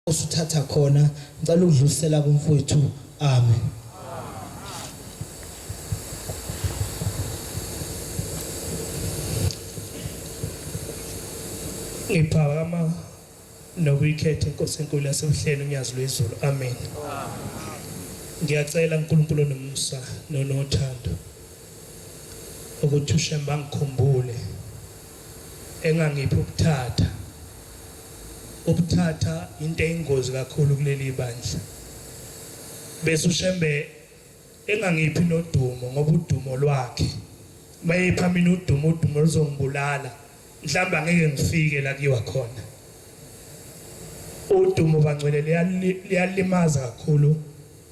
usuthatha khona ngicela ukudlulisela kumfowethu amen. Ngiphakama nokuyikhetha inkosi enkulu yasemhleni unyazi lwezulu amen. Ngiyacela uNkulunkulu nomusa nothando ukuthi ushemba ngikhumbule engangiphi ukuthatha into eyingozi kakhulu kuleli bandla bese ushembe engangiphi nodumo ngoba udumo lwakhe mayepha mina udumo luzongibulala mhlawumbe angeke ngifike la kuyiwa khona. Udumo bangcwele liyalimaza kakhulu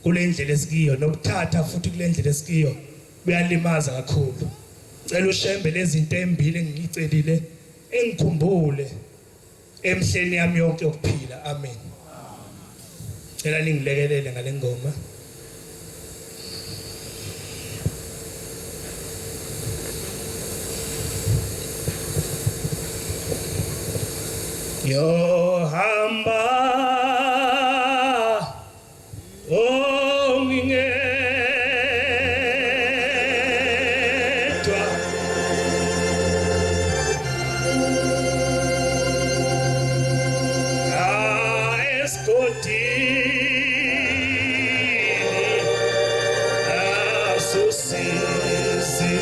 kule ndlela esikiyo nokuthatha futhi kule ndlela esikiyo kuyalimaza kakhulu. Ngicela ushembe lezi zinto embili engicelile engikhumbule emhleni yami yonke yokuphila amen. Ngicela ningilekelele ngale ngoma. Yohamba ongingedwa esigodini asusisi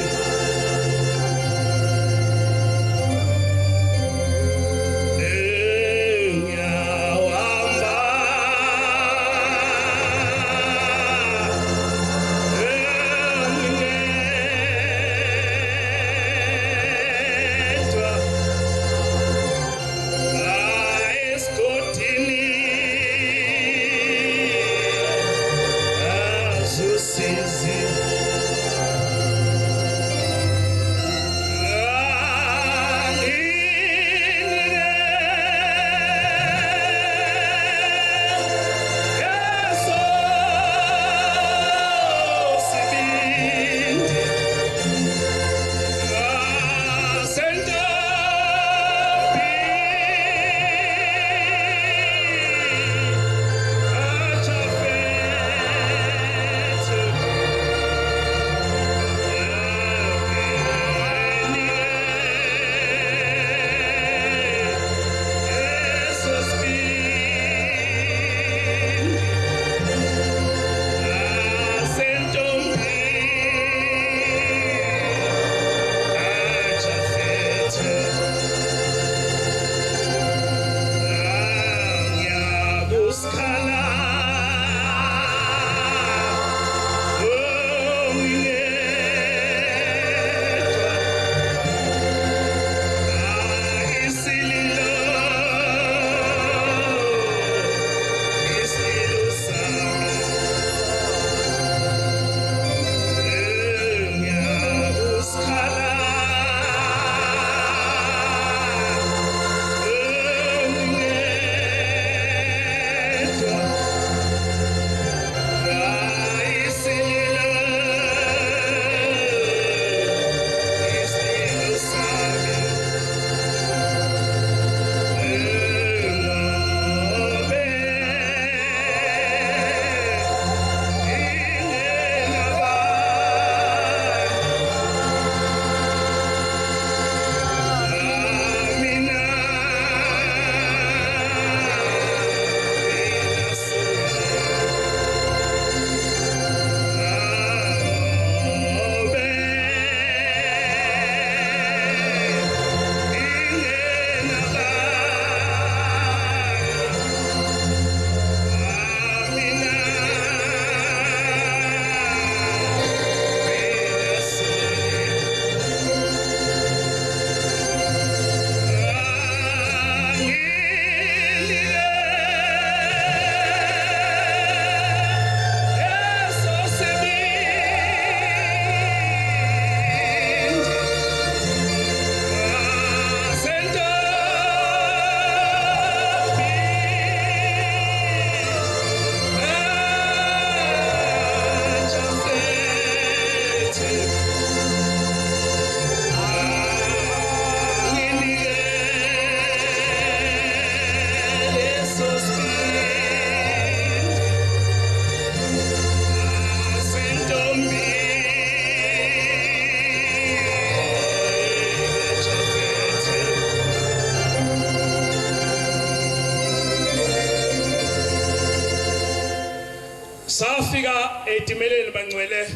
Safika etimeleni bangcwele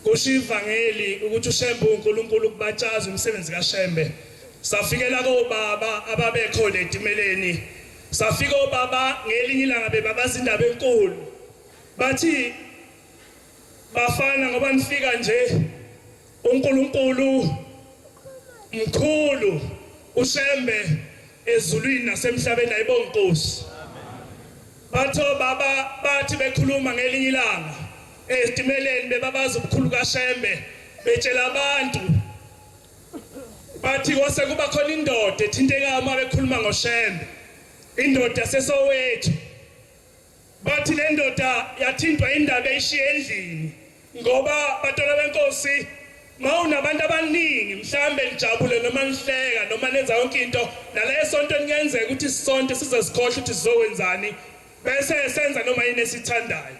kusho ivangeli ukuthi uShembe uNkulunkulu kubatshaza umsebenzi kaShembe. Safikela kobaba ababekho letimeleni. Safika obaba ngelinye ilanga bebabaza indaba enkulu. Bathi bafana ngoba nifika nje uNkulunkulu mkhulu uShembe ezulwini nasemhlabeni ayibonga Nkosi. Batho baba bathi bekhuluma ngelinye ilanga estimeleni bebabaza ubukhulu kaShembe betshela abantu bathi kwase kuba khona indoda ethinteka uma bekhuluma ngoShembe, indoda sesowethu. Bathi le ndoda yathintwa indaba eyishiye endlini ngoba bathola benkosi mawunabantu abaningi mhlambe nijabule noma nihleka noma nenza yonke into naleyo sonto niyenzeka ukuthi isonto sizosikhohle ukuthi sizokwenzani bese senza noma yini esithandayo.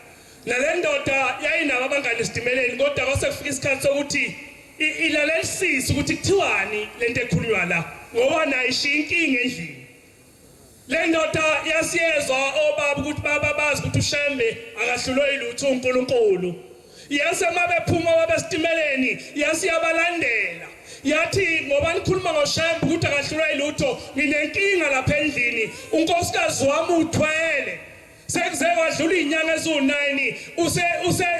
Nale ndoda yayinabo abangani esitimeleni kodwa kwase kufika isikhathi sokuthi ilalelisisa ukuthi kuthiwani lento ekhulunywa la ngoba nayo ishiya inkinga endlini. Le ndoda yasiyezwa obaba ukuthi baba bazi ukuthi uShembe akahlulwe ilutho uNkulunkulu. Yase mabephuma babesitimeleni yasiyabalandela yathi ngoba nikhuluma ngoShembe ukuthi akahlulwe ilutho nginenkinga lapha endlini unkosikazi wami uthwele sekuze kwadlula inyanga ezu9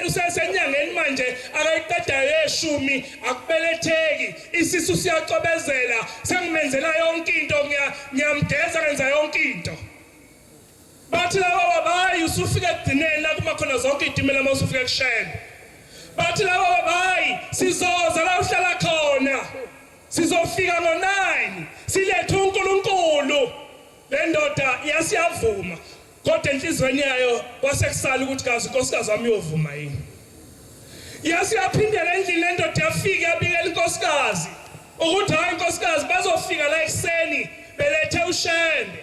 usesenyangeni manje akayiqeda yeshumi akubeletheki isisu siyacobezela sengimenzela yonke into ngiyamgeza ngenza yonke into. Bathi laba babayi usufika ekugcineni la kuma khona zonke itimela mawusufika kuShembe. Bathi laba babayi sizoza la uhlala khona sizofika ngo9 silethe uNkulunkulu. Le ndoda yasiyavuma kodwa enhlizweni yayo wasekusala ukuthi kazi unkosikazi wami uyovuma yini. Yasiyaphindela endlini le ndoda yafika yabikela unkosikazi ukuthi hayi unkosikazi bazofika la ekseni belethe uShembe.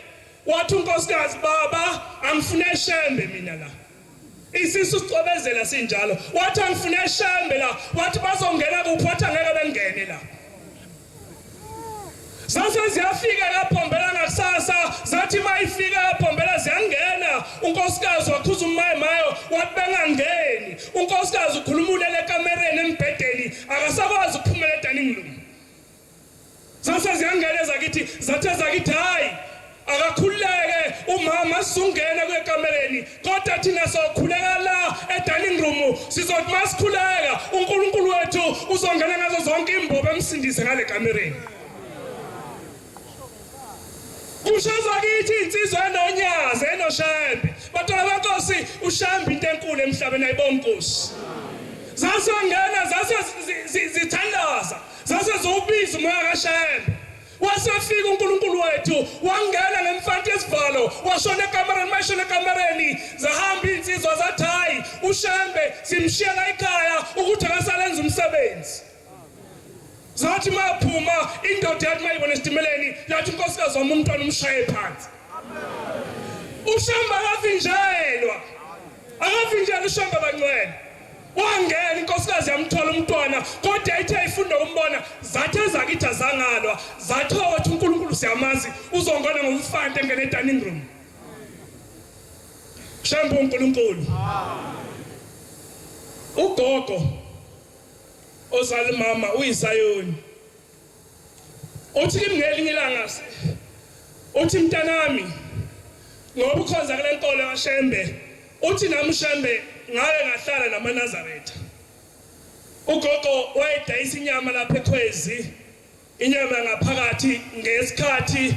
Wathi unkosikazi baba angifune Shembe mina la. Isisu sicobezela sinjalo. Wathi angifune Shembe la. Wathi bazongena kuphi wathi angeke bengene la. Sasa ziyafika laphombela ngakusasa zathi mayifika laphombela ziyangena unkosikazi wakhuza umayimayo wathi bengangeni. Unkosikazi ukhulumulele ekamereni embhedeni akasakwazi ukuphumela edining room. Sasa ziyangena zakithi hayi akakhuleke umama sungena kwekamereni kodwa thina sokhuleka la edining room sizothi masikhuleka uNkulunkulu wethu uzongena ngazo zonke imbobo emsindise ngale kamereni. Kushaza kithi insizwa enonyaza enoShembe bathola benkosi uShembe into enkulu emhlabeni ayibonga Nkosi. Zasongena zithandaza zase zobiza umoya kaShembe. Wasefika uNkulunkulu wethu wangena ngemfanti yesivalo washona ekamereni mayishona ekamereni zahamba insizwa zathi hayi uShembe simshiyela ekhaya ukuthi akasalenza umsebenzi. Zathi maphuma indoda yathi mayibona esitimeleni yathi unkosikazi wami umntwana umshaye phansi. uShembe akavinjelwa uShembe bangcwele. Wangena inkosikazi yamthola umntwana kodwa ethe ayifunda umbona zathi ezakithi azangalwa zathola ukuthi uNkulunkulu siyamazi uzongena ngomfante engene edining room. Shembe uNkulunkulu. Ugogo ozali mama uyiSayoni uthi kimi ngelinye ilanga uthi mntanami ngoba ukhonza kule nkolo kaShembe uthi nami uShembe ngaye ngahlala namaNazaretha. Ugogo wayedayisa inyama lapha eKhwezi inyama ngaphakathi ngesikhathi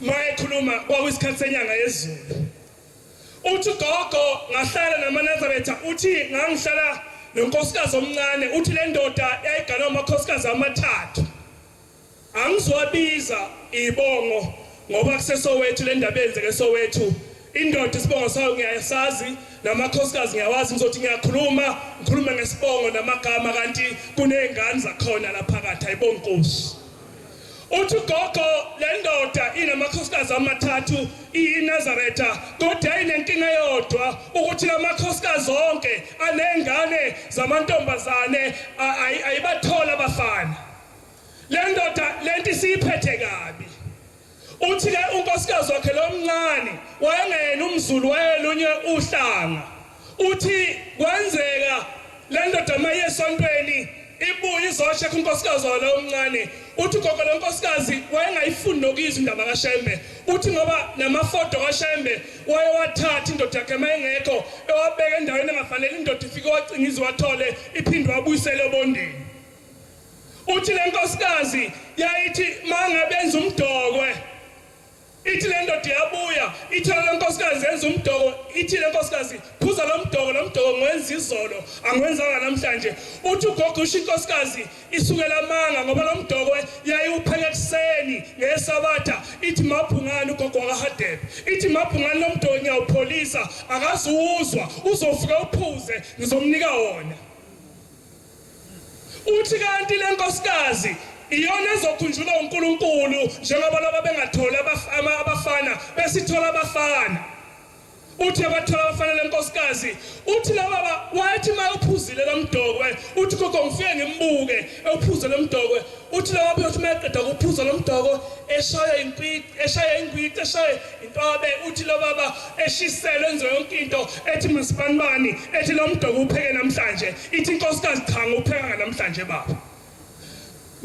mayekhuluma kwakuyisikhathi senyanga yezulu. Uthi ugogo ngahlala namaNazaretha uthi ngangihlala nonkosikazi omncane uthi le ndoda yayigana amakhosikazi amathathu. Angizwabiza ibongo ngoba kusesowethu le ndaba yenzeke eSowethu. Indoda isibongo sayo ngiyasazi namakhosikazi ngiyawazi ngizothi ngikhuluma ngesibongo namagama kanti kunezingane zakhona lapha phakathi ayibonga Nkosi. Uthi ugogo le ndoda inamakhosikazi amathathu iNazaretha kodwa inenkinga yodwa ukuthi lamakhosikazi zonke anengane zamantombazane ayibathola abafana. Le ndoda lento siyiphethe kabi. Uthi ke unkosikazi wakhe lomncane wayengena umZulu wayelunye uhlanga uthi kwenzeka le ndoda maye esontweni ibuye izoshe kunkosikazi walo omncane uthi gogo lenkosikazi wayengayifuni nokuzwa indaba kaShembe uthi ngoba namafoto kaShembe wayewathatha indoda yakhe mayengekho ewabeka endaweni engafanele indoda ifike wacingiza wathole iphindwe wabuyisele ebondeni uthi lenkosikazi yayithi mangabenza umdokwe ithi le ndoda yabuya ithi lenkosikazi yenza umdoko ithi lenkosikazi phuza lo mdoko ngwenza izolo angwenzanga namhlanje uthi ugogo usho inkosikazi isukela manga ngoba lo mdoko yayiupheke ekseni ngesabatha ithi maphungani ugogo kaHadebe ithi maphungani lo mdoko ngiyawupholisa akazuzwa uzofika uphuze ngizomnika wona uthi kanti lenkosikazi iyona ezokhunjulwa uNkulunkulu njengoba laba bengathola abafana besithola abafana uthi abathola abafana lenkosikazi uthi laba wathi mayephuzile lomdokwe uthi gogo ngifike ngimbuke ephuze lomdokwe uthi laba bethi mayaqeda ukuphuza lomdoko eshaya ingqiqi eshaya intobe uthi lo baba eshisele enze yonke into ethi masibanibani ethi lo mdoko upheke namhlanje ithi inkosikazi cha ngupheka namhlanje baba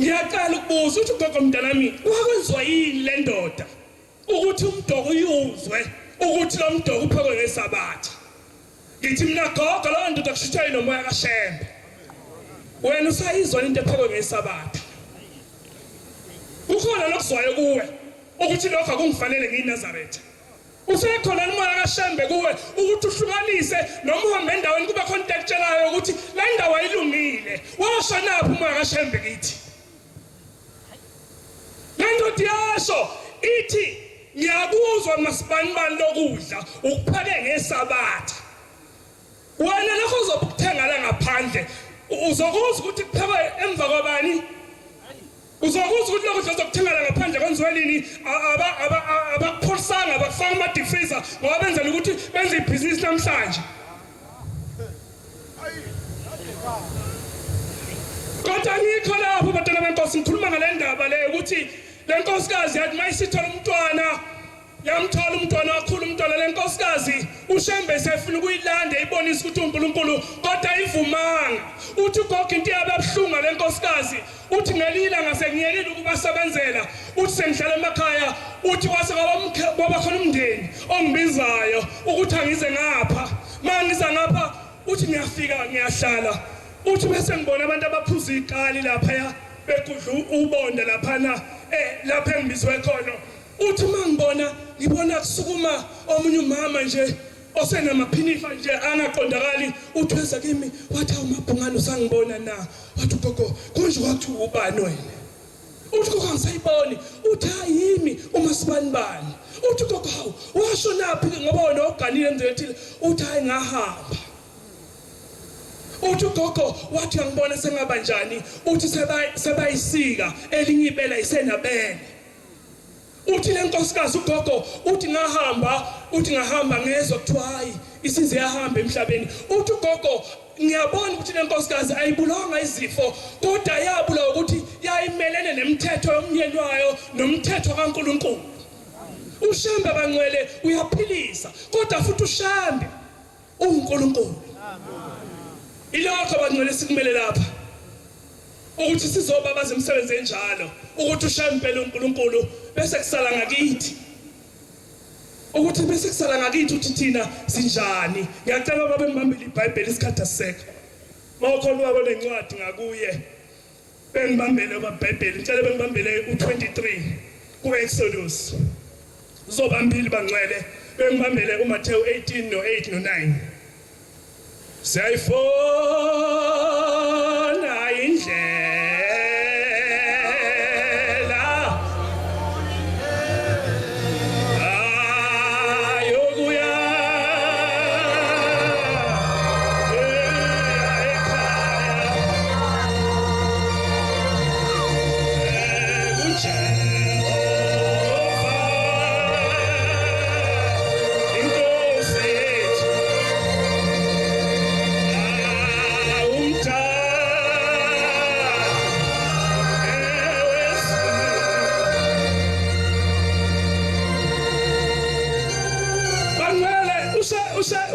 ngiyaqala ukubuza uthi gogo mntanami wakwenziwa yini le ndoda ukuthi umdoko uyuzwe ukuthi lo mdoko uphekwe ngesabatha ngithi mina gogo lo ndoda kushutha inomoya kaShembe wena usayizwa into ephekwe ngesabatha ukhona lokuzwayo kuwe ukuthi lokho akungifanele ngiyiNazaretha usekhona umoya kaShembe kuwe ukuthi uhlukanise noma uhambe endaweni kube khona into ekutshelayo ukuthi la ndawo ayilungile washo naphi umoya kaShembe kithi ndoda yasho ithi ngiyakuzwa masibanibani lokudla ukupheke ngesabatha wena lokho uzobukuthenga la ngaphandle uzokuzwa ukuthi kuphekwe emva kwabani uzokuzwa ukuthi lokudla uzokuthenga la ngaphandle kwenziwe nini abakupholisanga abakufaka ama-defreezer ngoba benzela ukuthi benze ibhizinisi namhlanje kodwa ngikho lapho batana benkosi ngikhuluma ngale ndaba le ukuthi lenkosikazi yathi mayisithola umntwana yamthola umntwana wakhula umntwana lenkosikazi uShembe sefuna ukuyilanda ibonisa ukuthi uNkulunkulu kodwa ayivumanga uthi gogo into yababuhlunga lenkosikazi uthi ngelila ngasengiyekile ukubasebenzela uthi sengihlala emakhaya uthi kwase kwaba khona umndeni ongibizayo ukuthi angize ngapha mangiza ngapha uthi ngiyafika ngiyahlala uthi bese ngibona abantu abaphuza iqali lapha bekudla ubonda laphana lapha engibizwe khona uthi mangibona ngibona kusukuma omunye umama nje osenamaphinifa nje angaqondakali uthweza kimi wathi awumabhungane usangibona na wathi gogo konje wathi ubani wena uthi gogo angisayiboni uthi hayimi umasibanibani uthi gogo hawu washo naphi ngoba wena oganile emzethile uthi hayi ngahamba uthi gogo wathi angibona sengaba njani uthi sebayisika elinye ibela isenabele uthi lenkosikazi ugogo uthi ngahamba ngezwe kuthiwa hayi isize yahamba emhlabeni uthi gogo ngiyabona ukuthi lenkosikazi ayibulanga izifo kodwa yabula ukuthi yayimelene nemithetho yomyeni wayo nomthetho kaNkulunkulu uShembe bangcwele uyaphilisa kodwa futhi uShembe uNkulunkulu ilokho bangcwele sikumele lapha ukuthi sizoba baze umsebenzi enjalo ukuthi uShembe uNkulunkulu bese kusala ngakithi ukuthi bese kusala ngakithi uthi thina sinjani ngiyacela babe ngibambile iBhayibheli isikhathi asiseka mawukhona wabo lencwadi ngakuye bengibambele iBhayibheli ngicela bengibambele u23 kuExodus uzobambili bangcwele bengibambele uMathewu 18 no8 no9 sayifona indlela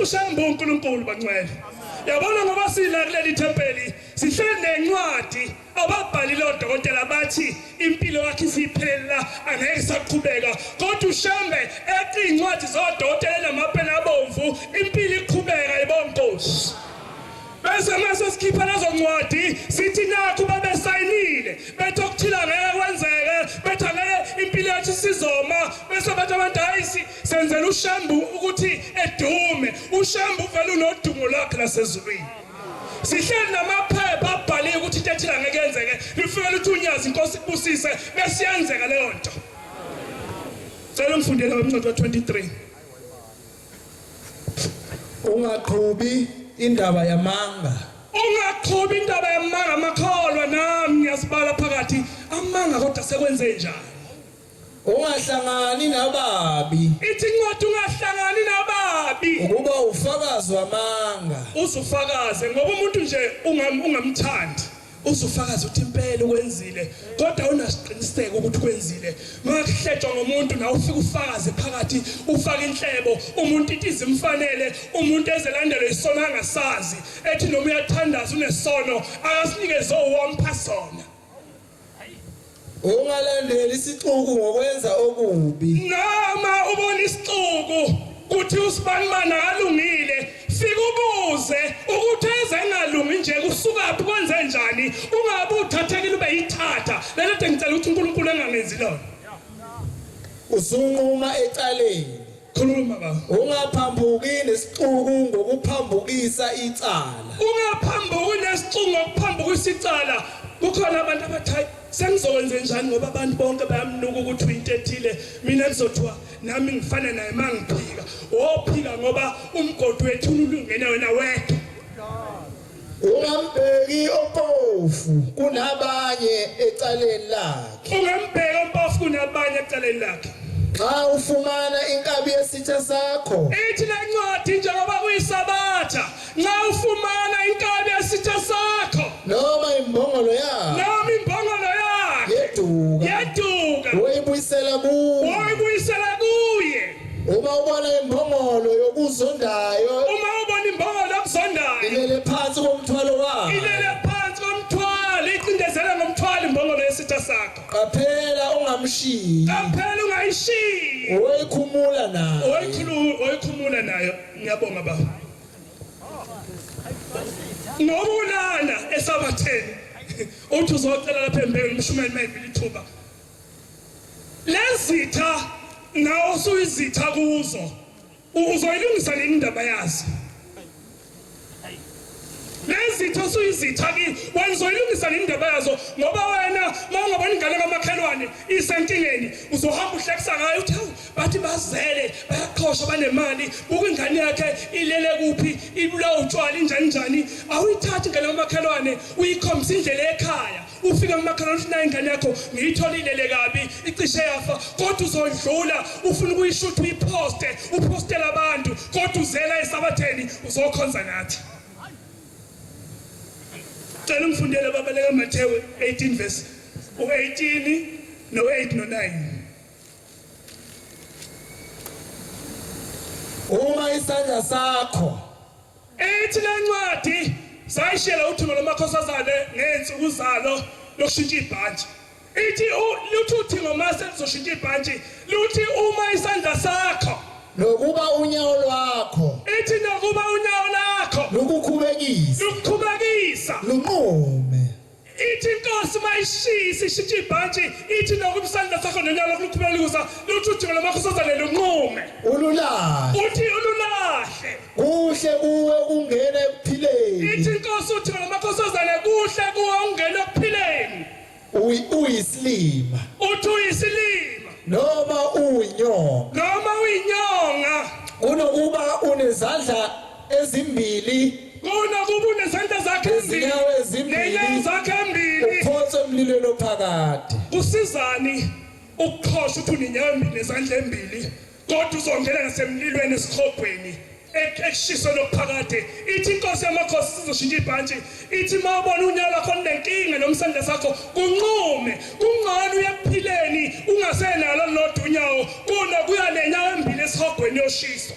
ushembe uNkulunkulu bangcwele yabona ngoba sila kuleli thempeli sihleli nencwadi ababhalile odokotela bathi impilo yakhe isiphelela angeke saqhubeka kodwa ushembe ethi incwadi zodokotela namapeni abomvu impilo iqhubeka ibonkosi bese mase sikhipha lezo ncwadi sithi nakho babesayinile bethi okuthila ngeke kwenzeke bethi ngeke impilo yethu sizoma bese bathi abantu ayisi senzela ushembu ukuthi edume ushembu uvela unodumo lakhe lasezulwini sihleli namaphepha abhaliwe ukuthi into ethila ngeke yenzeke lifike lithi unyazi inkosi ibusise bese yenzeka leyo nto cela ngifundele umncwadi wa 23 ungaqhubi indaba yamanga ungaqhubi indaba yamanga amakholwa nami ngiyasibala phakathi amanga kodwa sekwenze njani ungahlangani nababi ithi incwadi ungahlangani nababi ukuba ufakazi wamanga uzufakaze ngoba umuntu nje ungamthandi uzufakaze uthi impela ukwenzile kodwa unasiqiniseko ukuthi kwenzile makuhletshwa ngomuntu na ufika ufakaze phakathi ufaka inhlebo umuntu ithi izimfanele umuntu ezelandelo isona angasazi ethi noma uyathandaza unesono akasinikeze owampha sona ungalandeli isixuku ngokwenza okubi noma ubona isixuku kuthi usibanibana alungile fika ubuze ukuthi ezengalungi nje kusukaphi kwenze njani ungabe uthathekile ube yithatha lento ngicela ukuthi uNkulunkulu engangenzi lona usunquma ecaleni khuluma baba ungaphambuki nesixuku ngokuphambukisa icala ungaphambuki nesixuku ngokuphambukisa icala kukhona abantu abathi sengizokwenza njani ngoba abantu bonke bayamnuka ukuthi uyinto ethile mina ngizothiwa nami ngifana naye mangiphika wophika ngoba umgodi wethu ulungene wena wedwa ungambheki opofu kunabanye ecaleni lakhe ungambheka ompofu kunabanye ecaleni lakhe xa ufumana inkabi yesitsha sakho ithi le ncwadi njengoba kuyisabatha nxa ufumana inkabi yesitsha sakho noma imbongolo yakho noma imbongolo yakhe yeduka uyibuyisela kuye uma ubona imbongolo yokuzondayo uma ubona imbongolo yokuzondayo ilele phansi komthwalo wakho icindezela ngomthwalo imbongolo yesitsha sakho qaphela ungamshiyi ungayishiyi oyikhumula nayo ngiyabonga baba ngobulana esabatheni uthi uzocela lapha embhekweni umshumeli mayivile ithuba lezitha nawo suyizitha kuzo uzoyilungisa nini indaba yazi lezitha suyizitha ki wenzoyilungisa nini indaba yazo ngoba wena mawungabona ingane kamakhelwane isenkingeni uzohamba uhlekisa ngayo uthi bathi bazele bayaqhosha banemali buku ingane yakhe ilele kuphi ibulawa utshwala njani awuyithathi ingane kamakhelwane uyikhombisa indlela ekhaya ufika kamakhelwane uthi nayo ingane yakho ngiyitholile kabi icishe yafa kodwa uzodlula ufuna ukuyishutha upostela abantu kodwa uzela esabatheni uzokhonza nathi cela ngifundele babaleka Mateyu 18 verse u18 no8 no9 uma isandla sakho ethi le ncwadi sayishela uthungo lamakhosazane ngensuku zalo lokushintsha ibhantshi ithi luthi uthingo mase lizoshintsha ibhantshi luthi uma isandla sakho nokuba unyawo lwakho ithi nokuba unyawo lakho lukukhubekisa lunqume ithi inkosi mayishisa ishintsha ibhantshi ithi nokuba isandla sakho nonyawo lakho lukukhubekisa luthi uthingo lamakhosazane lunqume uthi ululahle kuhle kuwe ungena ekuphileni ithi inkosi uthingo lamakhosazane kuhle kuwe ungena ekuphileni uyisilima uthi uyisilima noma uyinyonga kunokuba unezandla ezimbili kunokuba unezandla zakhe nenyawo zakhe embili uphonse emlilweni ophakathi kusizani ukuqhosha ukuthi unenyawo embili nezandla embili kodwa uzongena ngasemlilweni esikhogweni ekushiso lokuphakade ithi inkosi yamakhosi sizoshintsha ibhantshi ithi mawubona unyawo lakho linenkinga nomsandla sakho kunqume kungcono uyakuphileni ungasenalo lodwa unyawo kunokuya nenyawo embili esihogweni yoshiso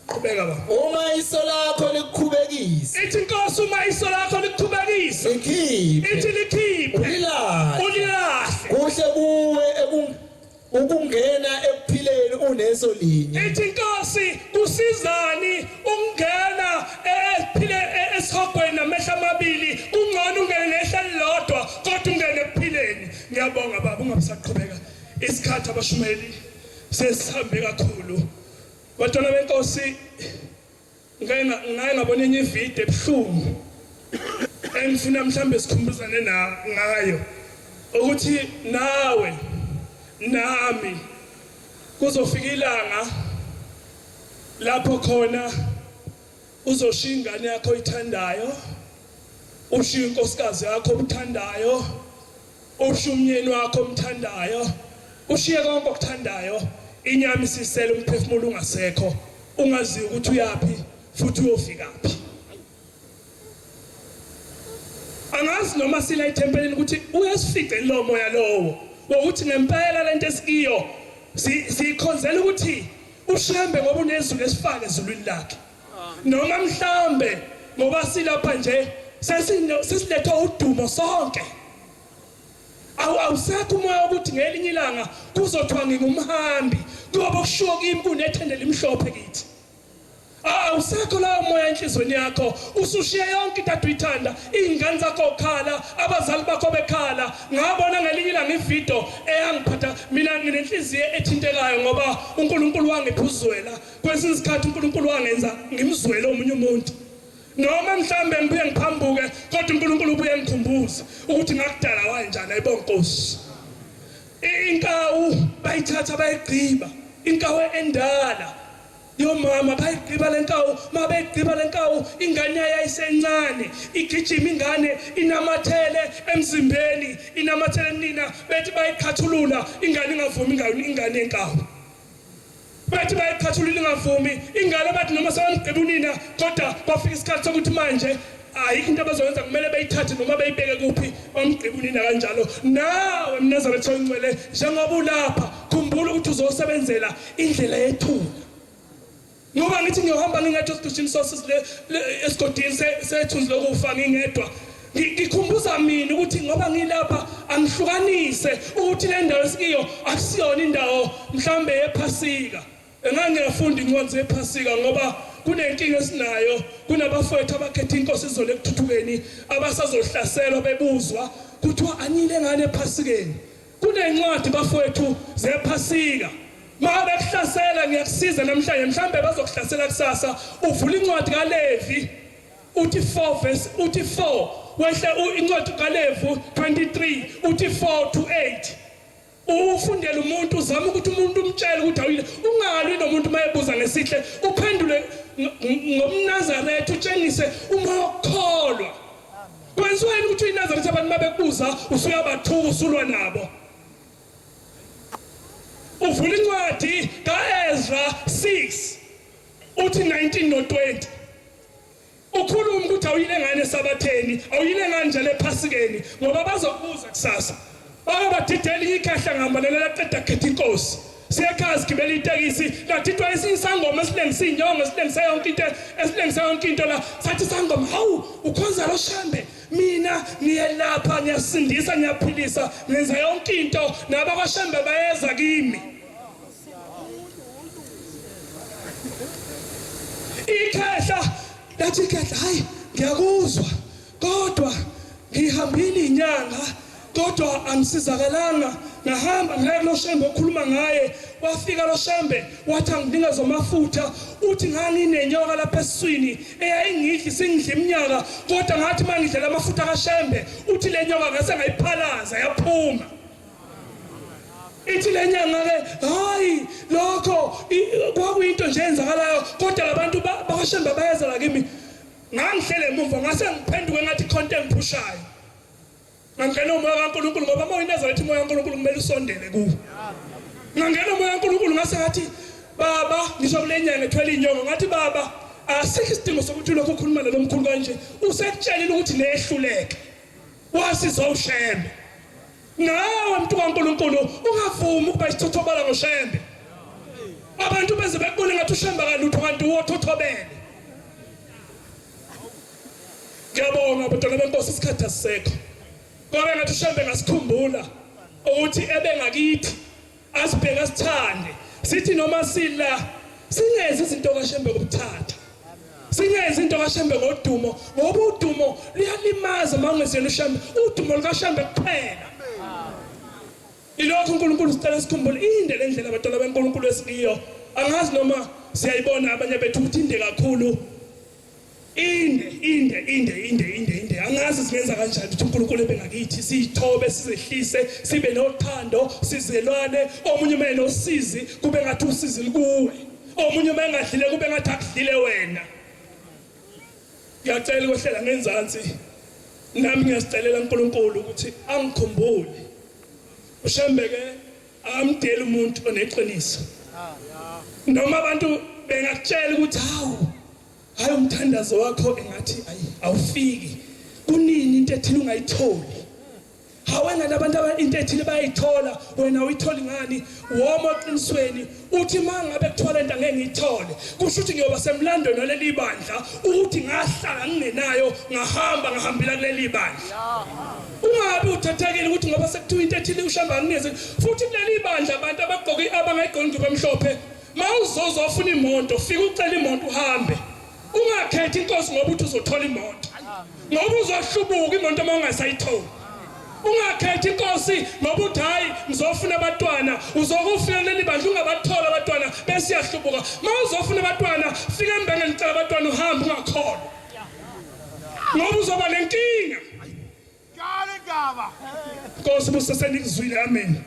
Qhubeka baba. Uma iso lakho likukhubekisa, Ithi inkosi uma iso lakho likukhubekisa, likhiphe, ithi likhiphe, ulilahle. ulilahle. Kuhle kuwe ukungena ekuphileni uneso linye. Ithi inkosi kusizani ungena ephile esihogweni namehla amabili, kungcono ungene nehla lilodwa kodwa ungene ekuphileni. Ngiyabonga baba ungabisaqhubeka. Isikhathi abashumeli sesihambe kakhulu. Bantwana benkosi ngaye ngabona enye ivideo ebuhlungu engifuna mhlambe sikhumbuzane ngayo ukuthi nawe nami kuzofika ilanga lapho khona uzoshiya ingane yakho oyithandayo, ushiya inkosikazi yakho omthandayo, ushiya umyeni wakho omthandayo, ushiya konke okuthandayo, inyama isisele umphefumulo ungasekho, ungazi ukuthi uyapi futhi uyofikaphi. Angazi noma sila ethempelini ukuthi uyasifica lo moya lowo ukuthi ngempela lento esikiyo sikhonzela ukuthi ushembe ngoba unezulu esifake ezulwini lakhe, noma mhlambe ngoba silapha nje sesilethwa udumo sonke. Awusekho umoya ukuthi ngelinye ilanga kuzothiwa ngingumhambi kuyobe kushiwo kimi kunethendela imhlophe kithi. Awusekho lawo moya enhlizweni yakho, usushiya yonke into ade uyithanda, izingane zakho okhala, abazali bakho bekhala. Ngabona ngelinye ilanga ivideo eyangiphatha mina nginenhliziyo ethintekayo ngoba uNkulunkulu wangiphuzwela. Kwesinye isikhathi uNkulunkulu wangenza ngimzwele omunye umuntu, noma mhlambe ngibuye ngiphambuke kodwa uNkulunkulu ubuye ngikhumbuze ukuthi ngakudala kanjani. Ayibonke Nkosi, inkawu bayithatha bayigqiba, inkawu endala yomama bayigqiba lenkawu. Mabegqiba lenkawu ingane yayisencane igijima, ingane inamathele emzimbeni, inamathele nina bethi bayikhathulula ingane ingavumi, ingane yenkawu bethi bayikhathulula ingavumi ingane, bathi noma sebegqiba unina kodwa bafika isikhathi sokuthi manje ayikho into abazoyenza, kumele bayithathe noma bayibeke kuphi bamgqiba unina kanjalo. Nawe mNazaretha oyingcwele njengoba ulapha, khumbula ukuthi uzosebenzela indlela yethuna. Ngoba ngithi ngiyohamba ngingedwa esidishini sosizile esigodini sethunzi lokufa ngingedwa, ngikhumbuza mina ukuthi ngoba ngilapha angihlukanise ukuthi le ndawo esikiyo akusiyona indawo mhlambe yephasika. Engangiyafunda inkonzo yephasika ngoba kunenkinga esinayo, kunabafowethu abakhetha inkosi izolo ekuthuthukeni abasazohlaselwa bebuzwa kuthiwa anile ngane ephasikeni. Kunencwadi bafowethu zephasika, mabe kuhlasela ngiyakusiza namhlanje, mhlambe bazokuhlasela kusasa. Uvula incwadi kaLevi uthi 4 verse uthi 4, wehle incwadi kaLevi 23 uthi 4 to 8. Ufundele umuntu, uzama ukuthi umuntu umtshele ukuthi awuyile, ungalwi nomuntu mayebuza ngesihle, uphendule ngomNazaretha, utshengise umoya wokukholwa. Kwenziweni ukuthi iNazaretha abantu mabekubuza usuyabathuka usulwa nabo. Uvula incwadi kaEzra 6 uthi 19 no 20, ukhuluma ukuthi awuyile ngane esabatheni, awuyile ngane njalo ephasikeni, ngoba bazokubuza kusasa. Babadidela ikhahla ngambalela qeda khetha inkosi, siyakhazi gibela itekisi lathithwa isangoma esilengisa inyongo, esilengisa yonke into, esilengisa yonke into la. Sathi sangoma, hawu ukhonza lo Shembe, mina ngiyelapha, ngiyasindisa, ngiyaphilisa, ngenza yonke into, nabakwaShembe bayeza kimi. Ikhahla lathi ikhahla, hayi ngiyakuzwa kodwa ngihambile inyanga kodwa angisizakalanga. Ngahamba ngaye lo Shembe okhuluma ngaye, wafika lo Shembe wathi angidinga zomafutha, uthi nganginenyoka lapha esiswini eyayingidli singidla iminyaka, kodwa ngathi mangidlela amafutha kaShembe uthi le nyoka ngase ngayiphalaza yaphuma. Ithi le nyanga ke hayi lokho kwakuyinto nje enzakalayo, kodwa labantu bakaShembe bayeza la kimi. Ngangihlele emuva ngase ngiphenduke ngathi khonto engiphushayo, ngangena umoya kaNkulunkulu ngoba uma uyiNazaretha umoya kaNkulunkulu kumele usondele kuwo. Ngangena umoya kaNkulunkulu ngase ngathi baba, ngisho kule nyanga ethwele inyongo ngathi baba, asikho isidingo sokuthi lokho ukhuluma nalo mkhulu kanje, usekutshelile ukuthi nehluleke wasizwa uShembe. Nawe mntu kaNkulunkulu ungavumi ukuba isithothobala ngoShembe. abantu beze bekubone ngathi ushamba kalutho kanti uwothothobele. Ngiyabonga abantwana benkosi isikhathi asisekho. Ngoba ngathi ushambe ngasikhumbula ukuthi ebengakithi asibheka asithande sithi noma sila singenze izinto kaShembe ngokuthatha. Singenze into kaShembe ngodumo ngoba udumo liyalimaza mawungesena uShembe udumo likaShembe kuphela. Ilokho uNkulunkulu sicela sikhumbule inde lendlela abantwana beNkulunkulu esikiyo. Angazi noma siyayibona abanye bethu ukuthi inde kakhulu. Inde angazi singenza kanjani ukuthi uNkulunkulu ebengakithi sithobe sizehlise sibe nothando sizelwane omunye uma enosizi kube ngathi usizi likuwe omunye uma engadlile kube ngathi akudlile wena. Ngiyacela ukuhlela ngenzansi nami ngiyasicelela uNkulunkulu ukuthi angikhumbule uShembe ke amdela umuntu oneqiniso noma abantu bengakutshela ukuthi hayi umthandazo wakho engathi awufiki kunini into ethile ungayitholi hawena labantu into ethile bayayithola wena uyitholi ngani woma eqinisweni uthi mangabe kuthola into angeke ngiyithole kusho ukuthi ngiyoba semlando naleli bandla ukuthi ngahlala ngingenayo ngahambela kuleli bandla ungabe uthathekile ukuthi ngoba sekuthiwa into ethile ushamba ngineze futhi kuleli bandla abantu abagqoki abangayigqoki ngokumhlophe mawuzozo ufuna imoto fika ucela imoto uhambe ungakhethi inkosi ngoba uthi uzothola imoto ngoba uzohlubuka imoto mawungasayitholi ungakhethi inkosi ngoba uthi hayi ngizofuna abantwana uzokufika leli bandla ungabathola abantwana bese yahlubuka mawuzofuna abantwana fika embengeni nicela abantwana uhambe ungakholwa ngoba uzoba nenkinga Nkosi busase nikuzwile amen